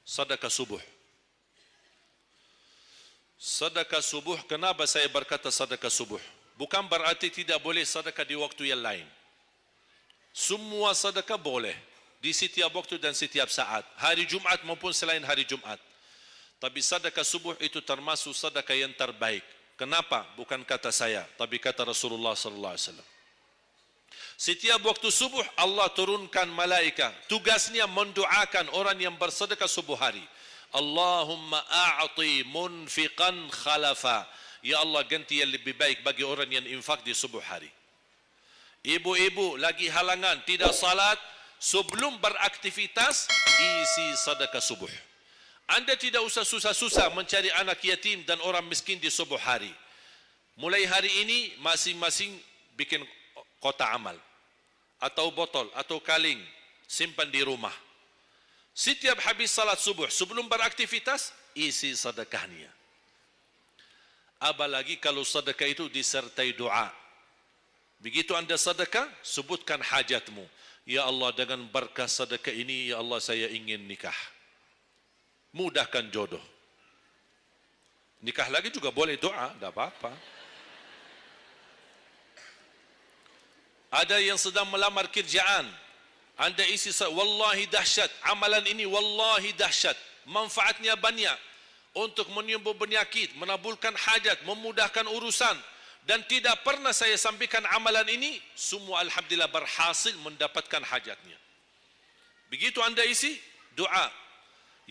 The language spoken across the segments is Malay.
sedekah subuh. Sedekah subuh, kenapa saya berkata sedekah subuh? Bukan berarti tidak boleh sedekah di waktu yang lain. Semua sedekah boleh di setiap waktu dan setiap saat, hari Jumat maupun selain hari Jumat. Tapi sedekah subuh itu termasuk sedekah yang terbaik. Kenapa? Bukan kata saya, tapi kata Rasulullah sallallahu alaihi wasallam. Setiap waktu subuh Allah turunkan malaikat, tugasnya mendoakan orang yang bersedekah subuh hari. Allahumma a'ti munfiqan khalafa. Ya Allah, ganti yang lebih baik bagi orang yang infak di subuh hari. Ibu-ibu lagi halangan tidak salat, sebelum beraktivitas isi sedekah subuh. Anda tidak usah susah-susah mencari anak yatim dan orang miskin di subuh hari. Mulai hari ini masing-masing bikin kotak amal atau botol atau kaleng, simpan di rumah. Setiap habis salat subuh sebelum beraktivitas isi sedekahnya. Apalagi kalau sedekah itu disertai doa. Begitu Anda sedekah, sebutkan hajatmu. Ya Allah, dengan berkah sedekah ini, ya Allah, saya ingin nikah. Mudahkan jodoh. Nikah lagi juga boleh doa, tidak apa-apa. Ada yang sedang melamar kerjaan, Anda isi, wallahi dahsyat, amalan ini wallahi dahsyat, manfaatnya banyak untuk menyembuh penyakit, menabulkan hajat, memudahkan urusan, dan tidak pernah saya sampaikan amalan ini, semua alhamdulillah berhasil mendapatkan hajatnya. Begitu Anda isi, doa,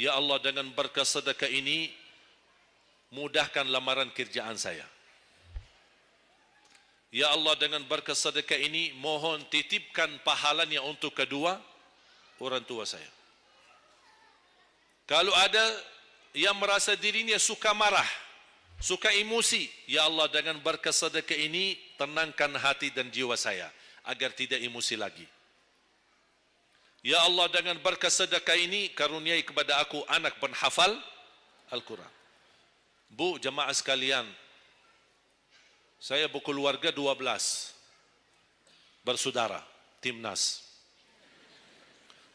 ya Allah, dengan berkah sedekah ini mudahkan lamaran kerjaan saya. Ya Allah, dengan berkah sedekah ini mohon titipkan pahalanya untuk kedua orang tua saya. Kalau ada yang merasa dirinya suka marah, suka emosi, ya Allah, dengan berkah sedekah ini tenangkan hati dan jiwa saya agar tidak emosi lagi. Ya Allah, dengan berkah sedekah ini karuniai kepada aku anak penghafal Al-Quran. Bu, jemaah sekalian, saya berkeluarga 12 bersaudara, timnas.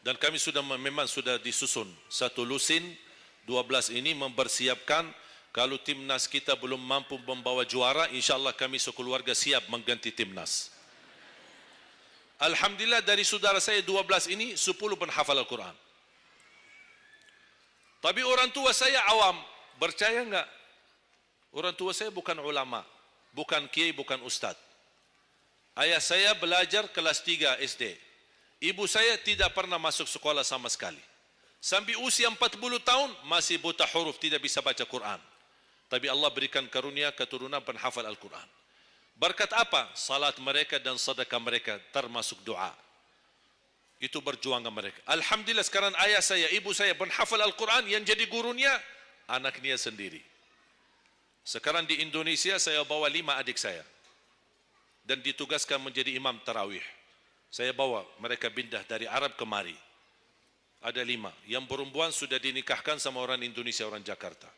Dan kami memang sudah disusun satu lusin. 12 ini mempersiapkan kalau timnas kita belum mampu membawa juara, insyaAllah kami sekeluarga siap mengganti timnas. Alhamdulillah dari saudara saya 12 ini 10 penghafal Al-Quran. Tapi orang tua saya awam, percaya enggak? Orang tua saya bukan ulama, bukan kiai, bukan ustaz. Ayah saya belajar kelas 3 SD. Ibu saya tidak pernah masuk sekolah sama sekali. Sampai usia 40 tahun masih buta huruf, tidak bisa baca Quran. Tapi Allah berikan karunia keturunan penghafal Al-Quran. Berkat apa? Salat mereka dan sedekah mereka termasuk doa. Itu berjuangan mereka. Alhamdulillah sekarang ayah saya, ibu saya penghafal Al-Quran, yang jadi gurunya anaknya sendiri. Sekarang di Indonesia saya bawa 5 adik saya dan ditugaskan menjadi imam tarawih. Saya bawa mereka pindah dari Arab kemari. Ada 5. Yang perempuan sudah dinikahkan sama orang Indonesia, orang Jakarta.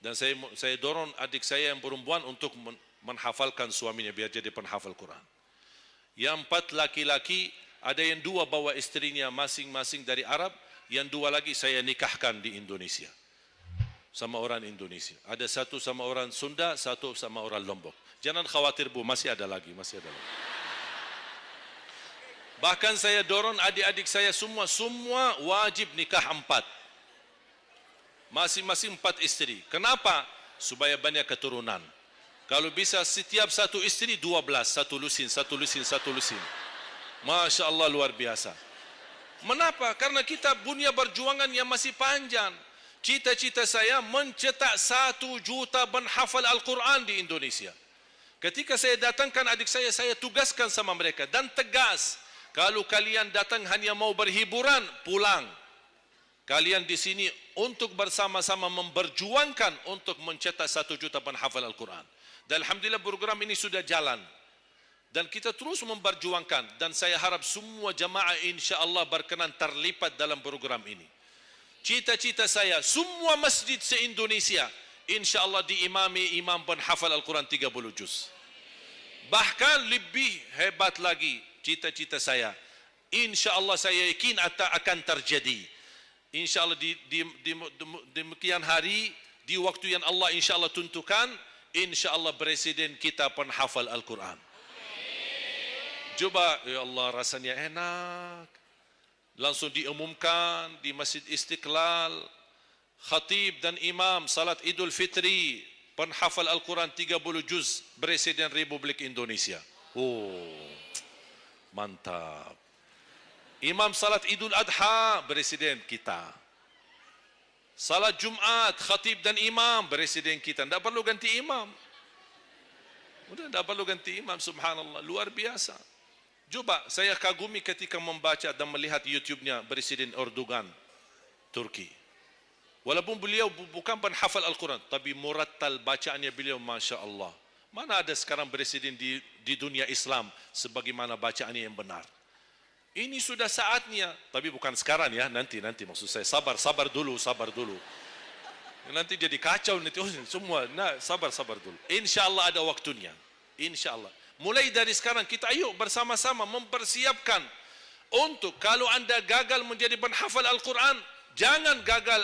Dan saya dorong adik saya yang perempuan untuk menghafalkan suaminya biar jadi penghafal Quran. Yang 4 laki-laki, ada yang 2 bawa istrinya masing-masing dari Arab, yang 2 lagi saya nikahkan di Indonesia sama orang Indonesia. Ada 1 sama orang Sunda, 1 sama orang Lombok. Jangan khawatir Bu, masih ada lagi, masih ada lagi. Bahkan saya dorong adik-adik saya semua wajib nikah 4. Masing-masing 4 istri. Kenapa? Supaya banyak keturunan. Kalau bisa setiap satu istri 12, satu lusin. Masya Allah, luar biasa. Mengapa? Karena kita punya perjuangan yang masih panjang. Cita-cita saya mencetak 1 juta penghafal Al-Quran di Indonesia. Ketika saya datangkan adik saya tugaskan sama mereka dan tegas. Kalau kalian datang hanya mau berhiburan, pulang. Kalian di sini untuk bersama-sama memperjuangkan untuk mencetak 1 juta penghafal Al-Quran. Dan alhamdulillah program ini sudah jalan. Dan kita terus memperjuangkan. Dan saya harap semua jamaah insyaAllah berkenan terlibat dalam program ini. Cita-cita saya, semua masjid se-Indonesia insyaAllah diimami imam penghafal Al-Quran 30 juz. Bahkan lebih hebat lagi cita-cita saya, insyaAllah saya yakin akan terjadi. InsyaAllah di demikian hari, di waktu yang Allah insyaAllah tentukan, insyaAllah Presiden kita penghafal Al-Quran. Coba, ya Allah rasanya enak. Langsung diumumkan di Masjid Istiqlal, khatib dan imam salat Idul Fitri, penghafal Al-Quran 30 juz, Presiden Republik Indonesia. Oh, mantap. Imam salat Idul Adha, Presiden kita. Salat Jumat, khatib dan imam, Presiden kita. Tidak perlu ganti imam. Sudah tidak perlu ganti imam, subhanallah. Luar biasa. Coba, saya kagumi ketika membaca dan melihat YouTube-nya Presiden Erdogan, Turki. Walaupun beliau bukan penghafal Al-Quran, tapi murattal bacaannya beliau, Masya Allah. Mana ada sekarang Presiden di dunia Islam sebagaimana bacaannya yang benar. Ini sudah saatnya, tapi bukan sekarang ya, nanti maksud saya sabar dulu. Nanti jadi kacau nanti semua. Nah, sabar dulu. InsyaAllah ada waktunya. InsyaAllah. Mulai dari sekarang kita ayo bersama-sama mempersiapkan untuk kalau anda gagal menjadi penghafal Al-Quran, jangan gagal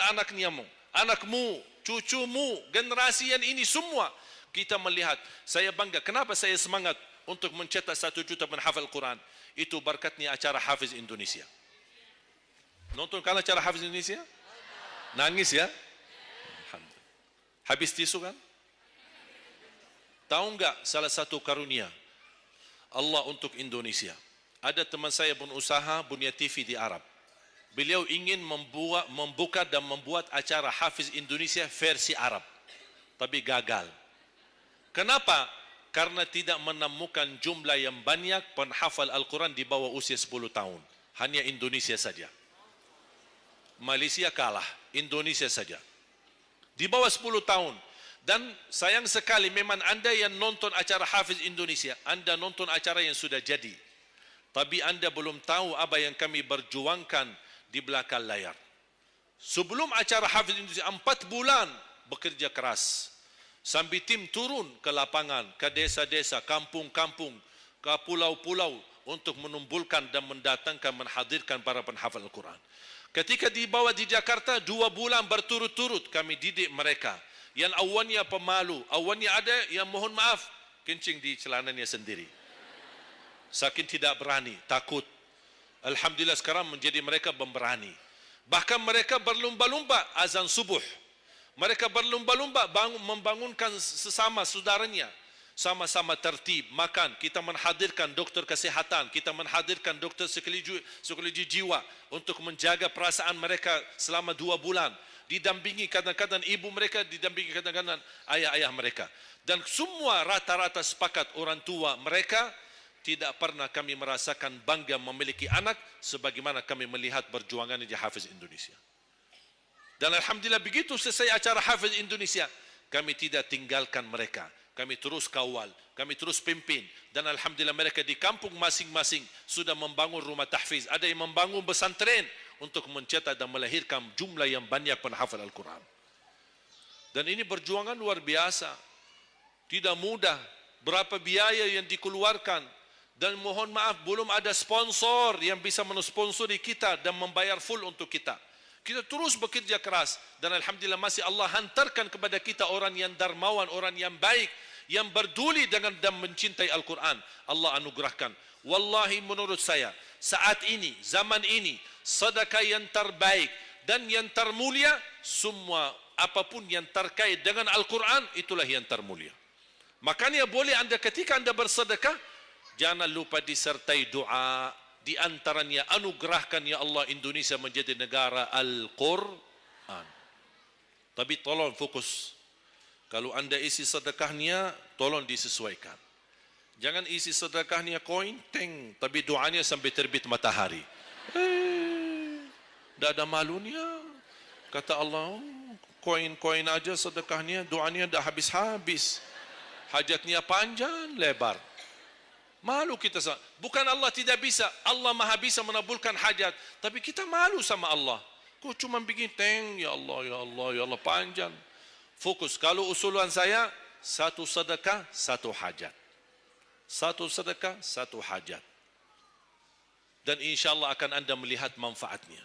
anakmu, cucumu, generasi yang ini semua. Kita melihat, saya bangga. Kenapa saya semangat untuk mencetak 1 juta penghafal Al-Quran? Itu berkatnya acara Hafiz Indonesia. Nonton kan acara Hafiz Indonesia? Nangis ya? Habis tisu kan? Tahu enggak salah satu karunia Allah untuk Indonesia? Ada teman saya berusaha Bunia TV di Arab. Beliau ingin membuka dan membuat acara Hafiz Indonesia versi Arab. Tapi gagal. Kenapa? Karena tidak menemukan jumlah yang banyak penghafal Al-Quran di bawah usia 10 tahun. Hanya Indonesia saja. Malaysia kalah, Indonesia saja. Di bawah 10 tahun. Dan sayang sekali memang anda yang nonton acara Hafiz Indonesia, anda nonton acara yang sudah jadi. Tapi anda belum tahu apa yang kami berjuangkan di belakang layar. Sebelum acara Hafiz Indonesia, 4 bulan bekerja keras. Sambil tim turun ke lapangan, ke desa-desa, kampung-kampung, ke pulau-pulau untuk menumbulkan dan mendatangkan, menghadirkan para penghafal Al-Quran. Ketika dibawa di Jakarta, 2 bulan berturut-turut kami didik mereka. Yang awalnya pemalu, awalnya ada yang mohon maaf, kencing di celananya sendiri. Saking tidak berani, takut. Alhamdulillah sekarang menjadi mereka pemberani. Bahkan mereka berlumba-lumba azan subuh. Mereka berlumba-lumba membangunkan sesama saudaranya. Sama-sama tertib, makan. Kita menghadirkan doktor kesehatan. Kita menghadirkan doktor psikologi jiwa untuk menjaga perasaan mereka selama 2 bulan. Didampingi kadang-kadang ibu mereka, didampingi kadang-kadang ayah-ayah mereka. Dan semua rata-rata sepakat orang tua mereka tidak pernah kami merasakan bangga memiliki anak sebagaimana kami melihat perjuangan di Hafiz Indonesia. Dan alhamdulillah begitu selesai acara Hafiz Indonesia, kami tidak tinggalkan mereka. Kami terus kawal, kami terus pimpin. Dan alhamdulillah mereka di kampung masing-masing sudah membangun rumah tahfiz. Ada yang membangun pesantren untuk mencetak dan melahirkan jumlah yang banyak penghafal Al-Quran. Dan ini perjuangan luar biasa. Tidak mudah. Berapa biaya yang dikeluarkan. Dan mohon maaf, belum ada sponsor yang bisa mensponsori kita dan membayar full untuk kita. Kita terus bekerja keras dan alhamdulillah masih Allah hantarkan kepada kita orang yang dermawan, orang yang baik, yang berduli dengan dan mencintai Al-Quran. Allah anugerahkan. Wallahi menurut saya, saat ini, zaman ini, sedekah yang terbaik dan yang termulia, semua apapun yang terkait dengan Al-Quran, itulah yang termulia. Makanya boleh anda ketika anda bersedekah, jangan lupa disertai doa. Di antaranya anugerahkan ya Allah Indonesia menjadi negara Al-Quran. Tapi tolong fokus. Kalau anda isi sedekahnya, tolong disesuaikan. Jangan isi sedekahnya koin, teng, tapi doanya sampai terbit matahari. Tidak ada malunya. Kata Allah, koin-koin aja sedekahnya, doanya dah habis-habis. Hajatnya panjang, lebar. Malu kita. Bukan Allah tidak bisa. Allah maha bisa menabulkan hajat. Tapi kita malu sama Allah. Kok cuma bikin teng, ya Allah, ya Allah, ya Allah, panjang. Fokus. Kalau usulan saya, 1 sedekah, 1 hajat. 1 sedekah, 1 hajat. Dan insya Allah akan anda melihat manfaatnya.